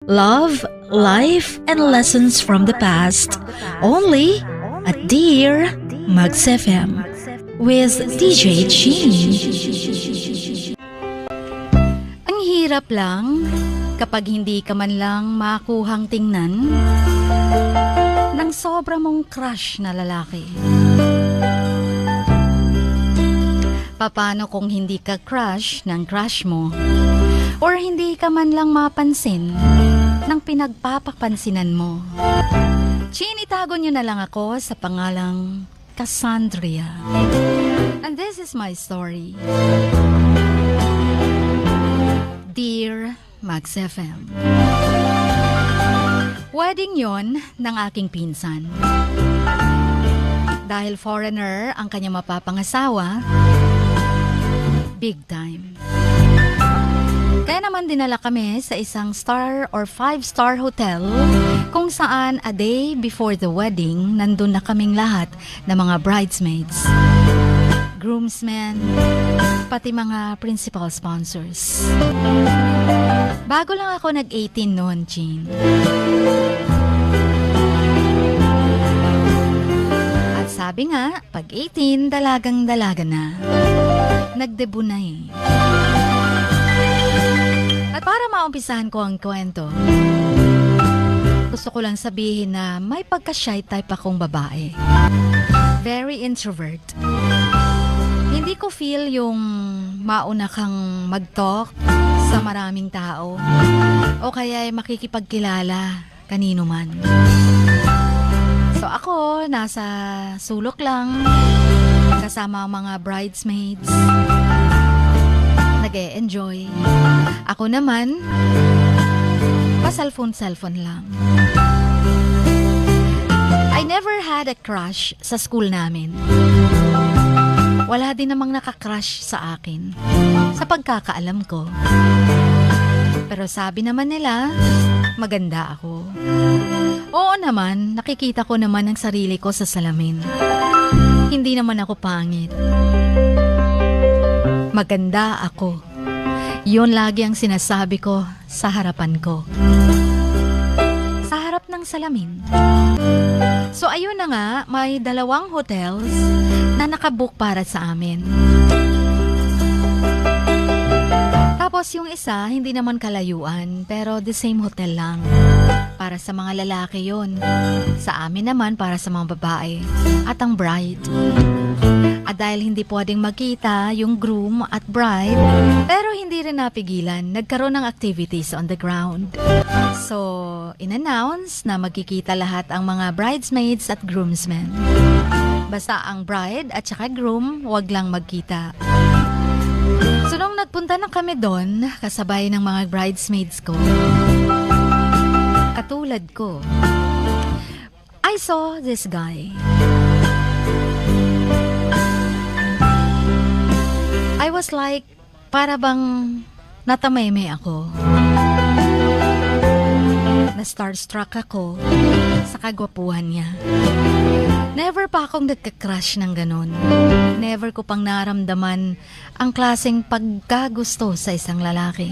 love, life, and lessons from the past. Only at Dear Mags FM with DJ Chin. Ang hirap lang kapag hindi ka man lang makuhang tingnan ng sobra mong crush na lalaki. Paano kung hindi ka crush ng crush mo? Or hindi ka man lang mapansin ng pinagpapapansinan mo? Itago nyo na lang ako sa pangalang Cassandria. And this is my story. Dear Mags FM. Wedding yon ng aking pinsan. Dahil foreigner ang kanyang mapapangasawa, big time. Kaya naman dinala kami sa isang star or 5-star hotel kung saan a day before the wedding, nandun na kaming lahat ng mga bridesmaids, groomsmen, pati mga principal sponsors. Bago lang ako nag-18 noon, Chin. At sabi nga, pag 18, dalagang-dalaga na. Nagdebut na eh. At para maumpisahan ko ang kwento, gusto ko lang sabihin na may pagka-shy type akong babae. Very introvert. Hindi ko feel yung mauna kang mag-talk sa maraming tao o kaya makikipagkilala kanino man. So ako, nasa sulok lang kasama ang mga bridesmaids. Nag-e-enjoy. Ako naman, pa-cellphone lang. I never had a crush sa school namin. Wala din namang nakakrush sa akin, sa pagkakaalam ko. Pero sabi naman nila, maganda ako. Oo naman, nakikita ko naman ang sarili ko sa salamin. Hindi naman ako pangit. Maganda ako. Yun lagi ang sinasabi ko sa harapan ko. Sa harap ng salamin. So ayun na nga, may 2 hotels na nakabook para sa amin. Tapos yung isa, hindi naman kalayuan, pero the same hotel lang. Para sa mga lalaki yon. Sa amin naman, para sa mga babae. At ang bride. At dahil hindi pwedeng magkita yung groom at bride, pero hindi rin napigilan, nagkaroon ng activities on the ground. So, in-announce na magkikita lahat ang mga bridesmaids at groomsmen. Basta ang bride at saka groom, wag lang magkita. So, nung nagpunta na kami doon, kasabay ng mga bridesmaids ko, katulad ko, I saw this guy. I was like, para bang natameme ako. Na-starstruck ako sa kagwapuhan niya. Never pa akong nagka-crush ng ganun. Never ko pang naramdaman ang klaseng pagkagusto sa isang lalaki.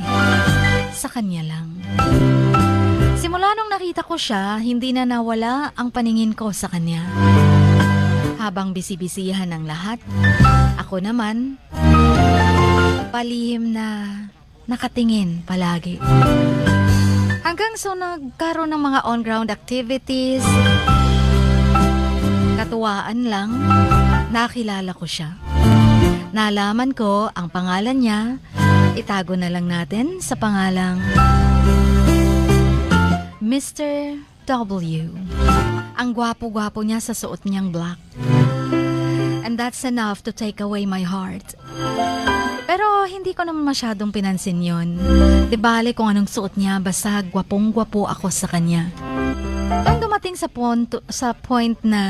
Sa kanya lang. Simula nung nakita ko siya, hindi na nawala ang paningin ko sa kanya. Habang bisibisihan ng lahat, ako naman, palihim na nakatingin palagi. Hanggang so nagkaroon ng mga on-ground activities, katuwaan lang, nakilala ko siya. Nalaman ko ang pangalan niya, itago na lang natin sa pangalang Mr. W. Ang gwapo-gwapo niya sa suot niyang black. And that's enough to take away my heart. Pero hindi ko naman masyadong pinansin yon. Di bale kung anong suot niya, basta gwapong-gwapo ako sa kanya. Nung dumating sa point na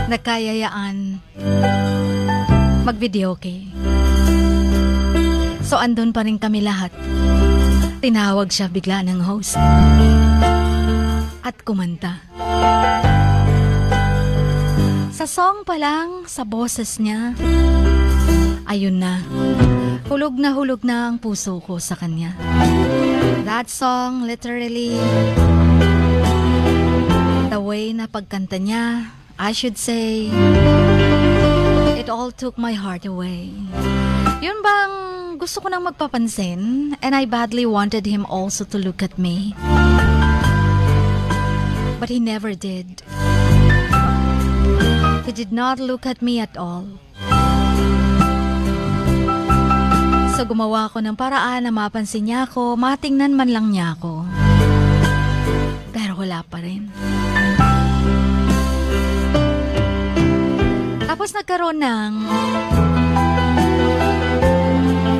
nagkayayaan mag-videoke. So andun pa rin kami lahat. Tinawag siya bigla ng host. At kumanta. Sa song pa lang, sa boses niya, ayun na, hulog na ang puso ko sa kanya. That song, literally, the way na pagkanta niya, I should say, it all took my heart away. Yun bang gusto ko nang magpapansin, and I badly wanted him also to look at me. But he never did. He did not look at me at all. So gumawa ko ng paraan na mapansin niya ako, matingnan man lang niya ako. Pero wala pa rin. Tapos nagkaroon ng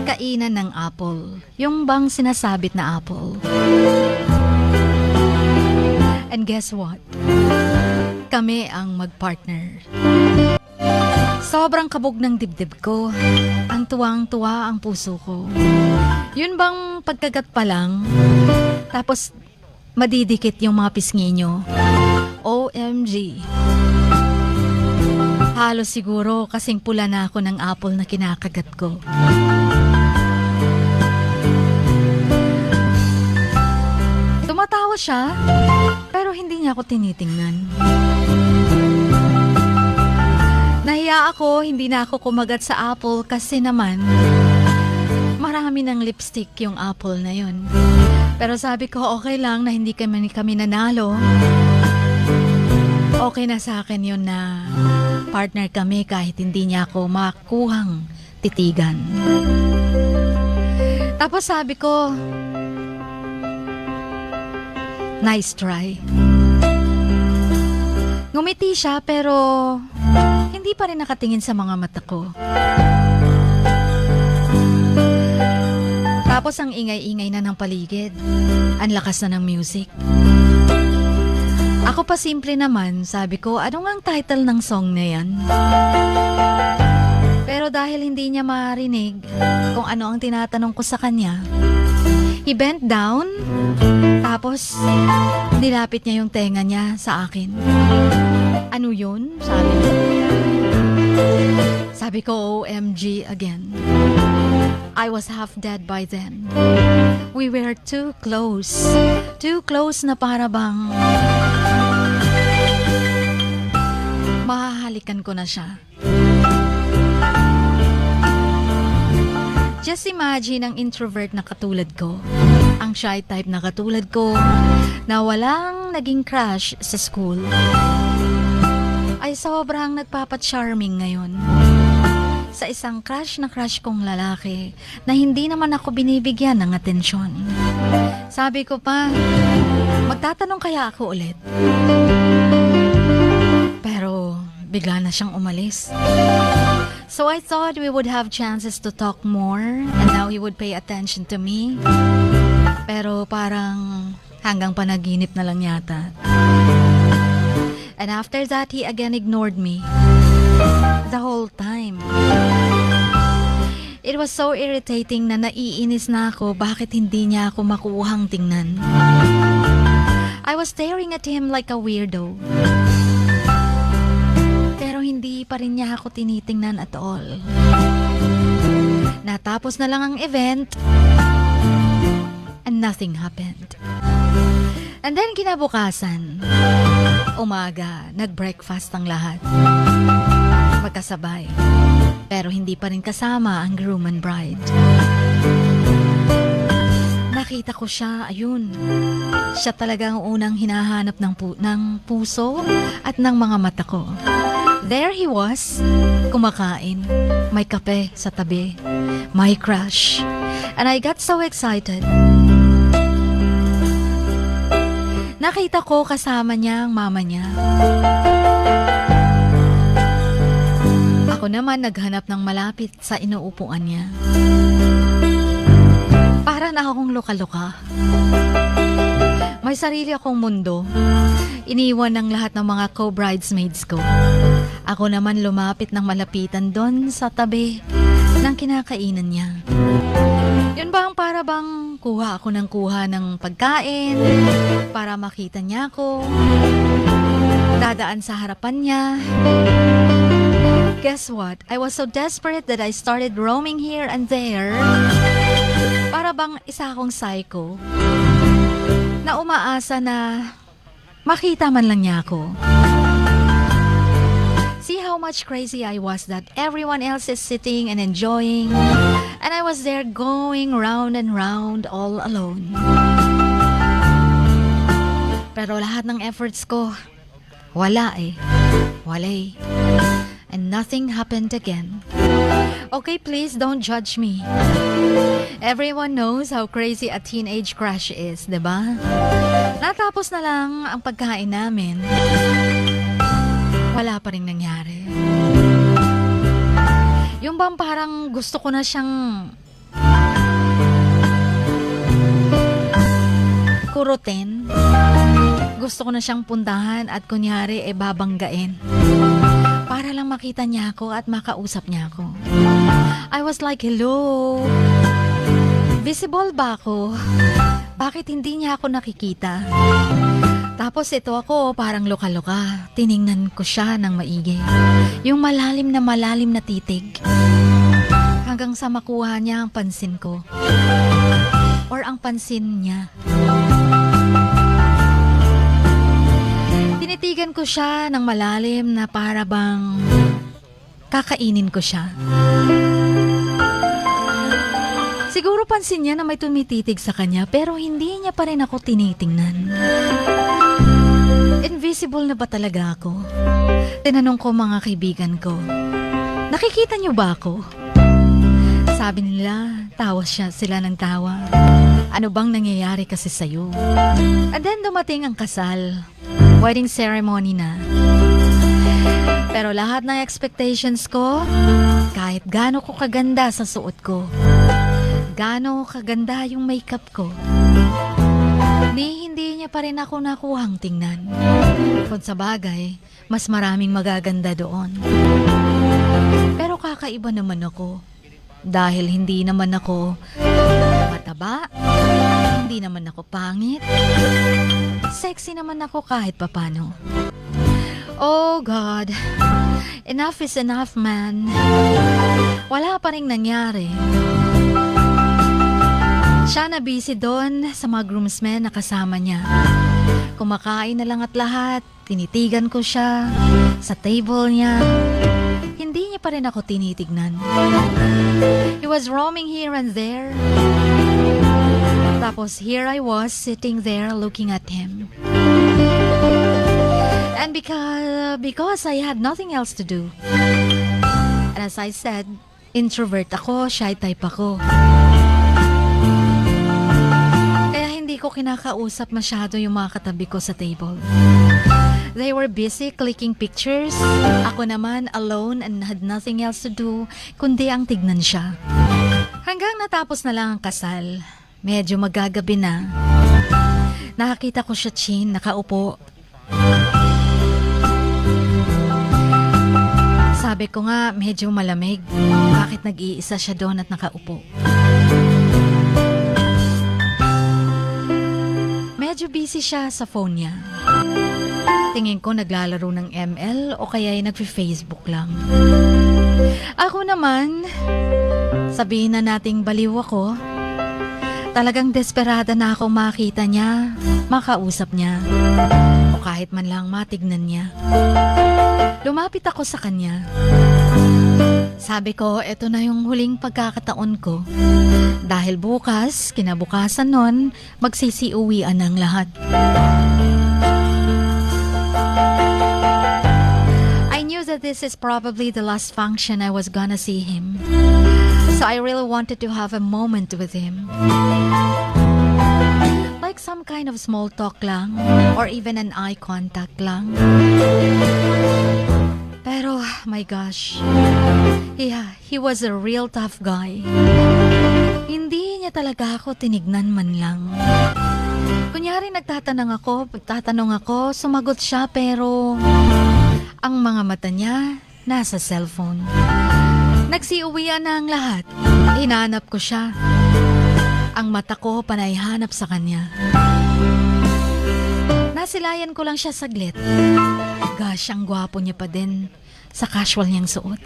kainan ng apple. Yung bang sinasabit na apple. And guess what? Kami ang magpartner. Sobrang kabog ng dibdib ko. Ang tuwang-tuwa ang puso ko. Yun bang pagkagat pa lang, tapos madidikit yung mga pisngi nyo. OMG. Halos siguro kasing pula na ako ng apple na kinakagat ko. Tumatawa siya, pero hindi niya ako tinitingnan. Nahiya ako, hindi na ako kumagat sa apple kasi naman marami ng lipstick yung apple na yun. Pero sabi ko okay lang na hindi kami nanalo. Okay na sa akin yun na partner kami kahit hindi niya ako makuhang titigan. Tapos sabi ko, nice try. Ngumiti siya pero hindi pa rin nakatingin sa mga mata ko. Tapos ang ingay-ingay na ng paligid. Ang lakas na ng music. Ako pa simple naman, sabi ko, ano nga ang title ng song na yan? Pero dahil hindi niya marinig kung ano ang tinatanong ko sa kanya, he bent down, tapos nilapit niya yung tenga niya sa akin. Ano yun? Sabi ko. Sabi ko, OMG again. I was half dead by then. We were too close. Too close na para bang mahahalikan ko na siya. Just imagine ang introvert na katulad ko. Ang shy type na katulad ko na walang naging crush sa school. Ay sobrang nagpapa-charming ngayon sa isang crush na crush kong lalaki na hindi naman ako binibigyan ng atensyon. Sabi ko pa, magtatanong kaya ako ulit. Pero bigla na siyang umalis. So I thought we would have chances to talk more and now he would pay attention to me. Pero parang hanggang panaginip na lang yata. And after that, he again ignored me. The whole time. It was so irritating na naiinis na ako bakit hindi niya ako makuhang tingnan. I was staring at him like a weirdo. Pero hindi pa rin niya ako tinitingnan at all. Natapos na lang ang event and nothing happened. And then kinabukasan, umaga, nag-breakfast ang lahat. Magkasabay. Pero hindi pa rin kasama ang groom and bride. Nakita ko siya, ayun. Siya talaga ang unang hinahanap ng puso at ng mga mata ko. There he was, kumakain. May kape sa tabi. My crush. And I got so excited. Nakita ko kasama niya ang mama niya. Ako naman naghanap ng malapit sa inuupuan niya. Para na akong luka-luka. May sarili akong mundo. Iniwan ng lahat ng mga co-bridesmaids ko. Ako naman lumapit ng malapitan doon sa tabi ng kinakainan niya. Yun ba ang para bang kuha ako ng kuha ng pagkain para makita niya ako, dadaan sa harapan niya. Guess what? I was so desperate that I started roaming here and there Para bang isa akong psycho na umaasa na makita man lang niya ako. See how much crazy I was that everyone else is sitting and enjoying, and I was there going round and round all alone. Pero lahat ng efforts ko, wala eh. Wala eh. And nothing happened again. Okay, please don't judge me. Everyone knows how crazy a teenage crush is, diba? Natapos na lang ang pagkain namin. Wala pa rin nangyari. Yung bang parang gusto ko na siyang kurutin. Gusto ko na siyang puntahan at kunyari babanggain. Para lang makita niya ako at makausap niya ako. I was like, hello? Visible ba ako? Bakit hindi niya ako nakikita? Tapos ito ako, parang loka-loka. Tiningnan ko siya ng maigi. Yung malalim na titig. Hanggang sa makuha niya ang pansin ko. Or ang pansin niya. Tinitigan ko siya ng malalim na para bang kakainin ko siya. Siguro pansin niya na may tumititig sa kanya pero hindi niya pa rin ako tinitingnan. Invisible na ba talaga ako? Tinanong ko mga kaibigan ko, nakikita niyo ba ako? Sabi nila, tawa sila ng tawa. Ano bang nangyayari kasi sa'yo? And then dumating ang kasal. Wedding ceremony na. Pero lahat ng expectations ko, kahit gaano ko kaganda sa suot ko, gaano kaganda yung makeup ko, hindi niya pa rin ako nakuhang tingnan. Kung sa bagay, mas maraming magaganda doon. Pero kakaiba naman ako. Dahil hindi naman ako mataba, hindi naman ako pangit, sexy naman ako kahit papano. Oh God, enough is enough, man. Wala pa rin nangyari. Siya na busy doon sa mga groomsmen na kasama niya. Kumakain na lang at lahat, tinitigan ko siya sa table niya. Hindi niya pa rin ako tinitignan. He was roaming here and there. Tapos here I was sitting there looking at him. And because I had nothing else to do. And as I said, introvert ako, shy type ako. Kaya hindi ko kinakausap masyado yung mga katabi ko sa table. They were busy clicking pictures. Ako naman alone and had nothing else to do kundi ang tignan siya. Hanggang natapos na lang ang kasal. Medyo magagabi na. Nakakita ko siya, Chin, nakaupo. Sabi ko nga, medyo malamig. Bakit nag-iisa siya doon at nakaupo? Medyo busy siya sa phone niya. Tingin ko naglalaro ng ML o kaya ay nagfi-Facebook lang. Ako naman, sabihin na nating baliw ako. Talagang desperada na ako makita niya, makausap niya, o kahit man lang matignan niya. Lumapit ako sa kanya. Sabi ko, eto na yung huling pagkakataon ko. Dahil bukas, kinabukasan nun, magsisiuwian ng lahat. I knew that this is probably the last function I was gonna see him. So I really wanted to have a moment with him. Like some kind of small talk lang, or even an eye contact lang. Pero, my gosh, he was a real tough guy. Hindi niya talaga ako tinignan man lang. Kunyari nagtatanong ako, sumagot siya pero ang mga mata niya nasa cellphone. Nagsiuwian na ang lahat. Hinanap ko siya. Ang mata ko panay hanap sa kanya. Nasilayan ko lang siya saglit. Gosh, ang gwapo niya pa din sa casual niyang suot.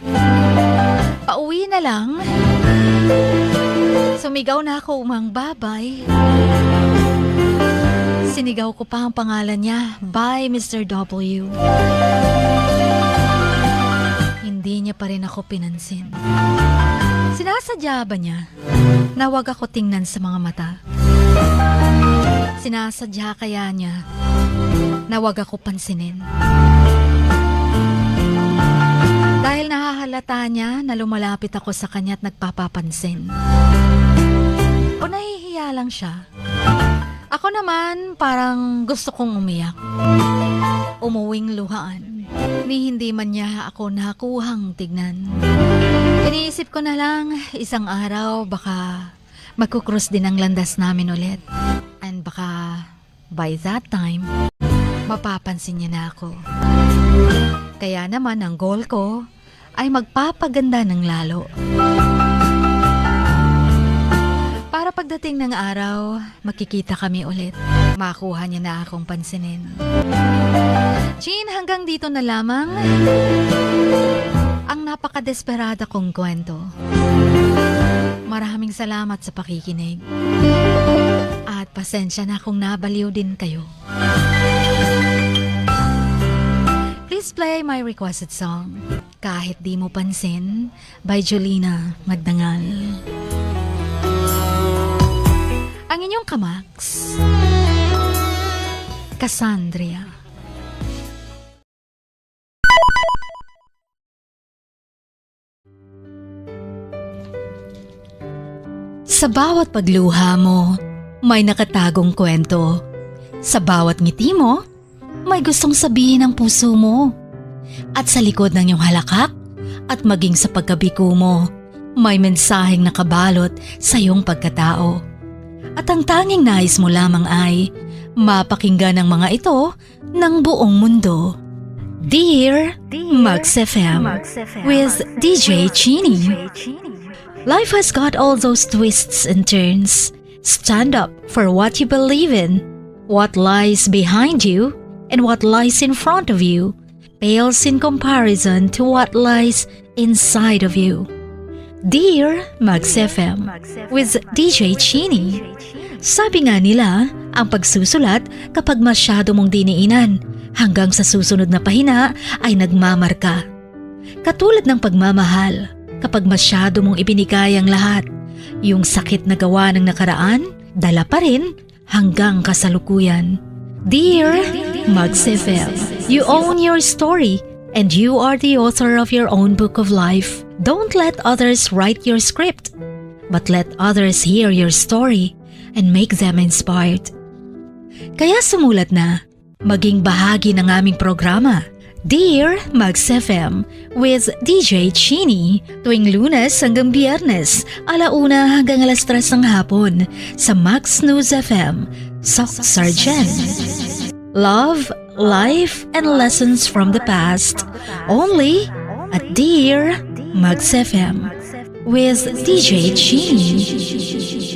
Pauwi na lang. Sumigaw na ako umang babay. Sinigaw ko pa ang pangalan niya, Bye Mr. W. Hindi niya pa rin ako pinansin. Sinasadya ba niya na wag ako tingnan sa mga mata? Sinasadya kaya niya na wag ako pansinin? Dahil nahahalata niya na lumalapit ako sa kanya at nagpapapansin. O nahihiya lang siya? Ako naman parang gusto kong umiyak. Umuwing luhaan. Ni hindi man niya ako nakuhang tignan. Iniisip ko na lang, isang araw baka magkukrus din ang landas namin ulit. And baka by that time, mapapansin niya na ako. Kaya naman ang goal ko ay magpapaganda ng lalo. Para pagdating ng araw, makikita kami ulit. Makuha niya na akong pansinin. Jean, hanggang dito na lamang ang napakadesperada kong kwento. Maraming salamat sa pakikinig. At pasensya na kung nabaliw din kayo. Please play my requested song, Kahit Di Mo Pansin, by Jolina Magdangal. Ang inyong kamaks, Cassandra. Sa bawat pagluha mo, may nakatagong kwento. Sa bawat ngiti mo, may gustong sabihin ang puso mo. At sa likod ng iyong halakak at maging sa pagkabiko mo, may mensaheng nakabalot sa iyong pagkatao. At ang tanging nais mo lamang ay mapakinggan ang mga ito ng buong mundo. Dear Max FM with DJ Chini. Life has got all those twists and turns. Stand up for what you believe in. What lies behind you and what lies in front of you pales in comparison to what lies inside of you. Dear Max FM with DJ Chini. Sabi nga nila, ang pagsusulat kapag masyado mong diniinan hanggang sa susunod na pahina ay nagmamarka. Katulad ng pagmamahal, kapag masyado mong ibinigay ang lahat, yung sakit na gawa ng nakaraan, dala pa rin hanggang kasalukuyan. Dear Max FM, you own your story and you are the author of your own book of life. Don't let others write your script, but let others hear your story and make them inspired. Kaya sumulat na, maging bahagi ng aming programa, Dear Max FM with DJ Chini, tuwing Lunes hanggang Biyernes, 1:00 hanggang 3:00 ng hapon sa Max News FM, Sock Sargent. Love, life, and lessons from the past, only at Dear Max FM with DJ Chini.